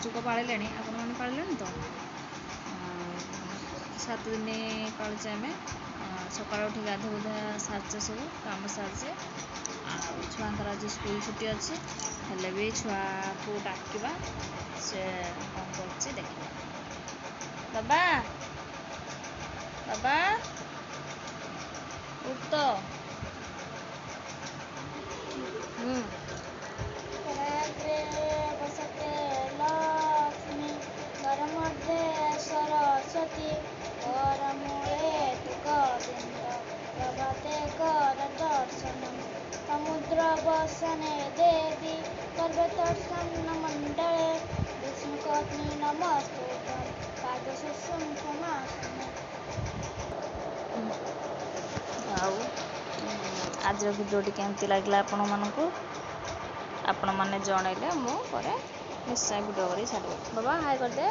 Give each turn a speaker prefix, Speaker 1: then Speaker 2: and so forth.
Speaker 1: ପଞ୍ଚୁକ ପାଳିଲେଣି ଆପଣମାନେ ପାଳିଲେଣି ତ 7 ଦିନ ପାଳୁଛେ ଆମେ ସକାଳୁ ଉଠି ଗାଧୁଆ ସାରିଛେ ସବୁ କାମ ସାରିଛେ ଆଉ ଛୁଆଙ୍କର ଆଜି ସ୍କୁଲ ଛୁଟି ଅଛି ହେଲେ ବି ଛୁଆକୁ ଡାକିବା ସେ କ'ଣ କରୁଛି ଦେଖିବା। ବାବା ବାବା ଉଠ ତ
Speaker 2: বসতে লক্ষ্মী ঘর মধ্যে সরস্বতী কর মূলে তু গোবিন্দ প্রভাতে কর দর্শনম সমুদ্র বসনে দেবী পর্বতর্ষণ মণ্ডলে বিষ্ণু পত্নী নমস্তুভ্যং পাদশস্যং ক্ষমাসনে।
Speaker 1: ଆଉ ଆଜିର ଭିଡ଼ିଓଟି କେମିତି ଲାଗିଲା ଆପଣମାନେ ଜଣାଇଲେ ମୁଁ ପରେ ନିଶ୍ଚୟ ଭିଡ଼ିଓ କରି ଛାଡ଼ିବି। ବାବା ହାଏ କରିଦେ।